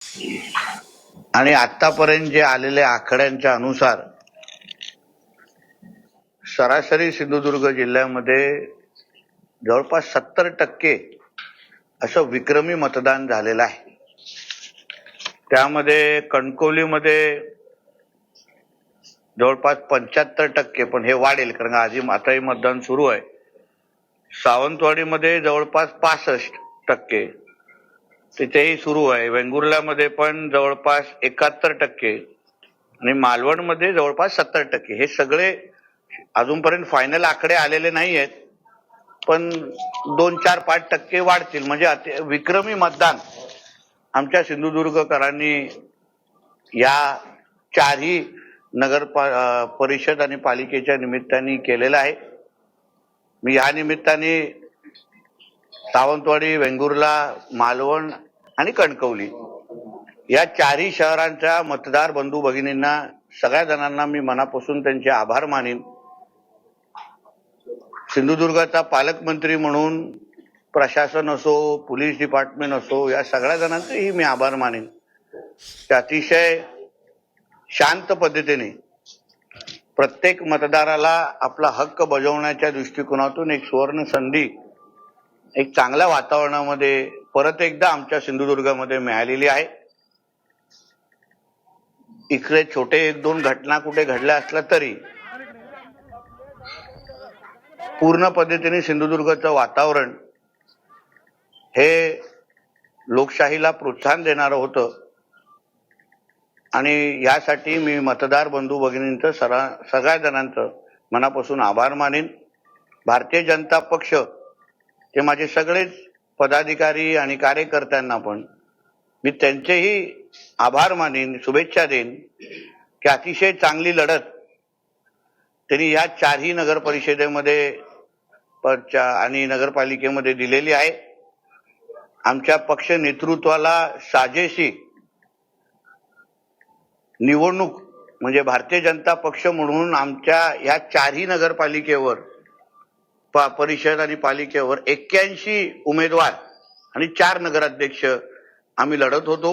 आणि आतापर्यंत जे आलेल्या आकड्यांच्या अनुसार सरासरी सिंधुदुर्ग जिल्ह्यामध्ये जवळपास 70% असं विक्रमी मतदान झालेलं आहे। त्यामध्ये कणकवलीमध्ये जवळपास 75%, पण हे वाढेल कारण आताही मतदान सुरू आहे। सावंतवाडीमध्ये जवळपास 65%, तिथेही सुरू आहे। वेंगुर्ल्यामध्ये पण जवळपास 71% आणि मालवणमध्ये जवळपास 70%। हे सगळे अजूनपर्यंत फायनल आकडे आलेले नाही आहेत, पण 2-4-5% वाढतील। म्हणजे विक्रमी मतदान आमच्या सिंधुदुर्गकरांनी या चारही नगर परिषद आणि पालिकेच्या निमित्ताने केलेलं आहे। मी या निमित्ताने सावंतवाडी, वेंगुर्ला, मालवण आणि कणकवली या चारही शहरांच्या मतदार बंधू भगिनींना, सगळ्या जणांना मी मनापासून त्यांचे आभार मानेन। सिंधुदुर्गाचा पालकमंत्री म्हणून प्रशासन असो, पोलीस डिपार्टमेंट असो, या सगळ्या जणांचेही मी आभार मानेन। अतिशय शांत पद्धतीने प्रत्येक मतदाराला आपला हक्क बजावण्याच्या दृष्टिकोनातून एक सुवर्ण संधी एक चांगल्या वातावरणामध्ये परत एकदा आमच्या सिंधुदुर्गामध्ये मिळालेली आहे। इकडे छोटे 1-2 घटना कुठे घडल्या असल्या तरी पूर्ण पद्धतीने सिंधुदुर्गाचं वातावरण हे लोकशाहीला प्रोत्साहन देणारं होतं आणि यासाठी मी मतदार बंधू भगिनींचं सगळ्या जणांचं मनापासून आभार मानेन। भारतीय जनता पक्ष ते माझे सगळेच पदाधिकारी आणि कार्यकर्त्यांना पण मी त्यांचेही आभार मानेन, शुभेच्छा देईन की अतिशय चांगली लढत त्यांनी या चारही नगर परिषदेमध्ये आणि नगरपालिकेमध्ये दिलेली आहे। आमच्या पक्ष नेतृत्वाला साजेशी निवडणूक म्हणजे भारतीय जनता पक्ष म्हणून आमच्या या चारही नगरपालिकेवर परिषद आणि पालिकेवर 81 उमेदवार आणि 4 नगराध्यक्ष आम्ही लढत होतो।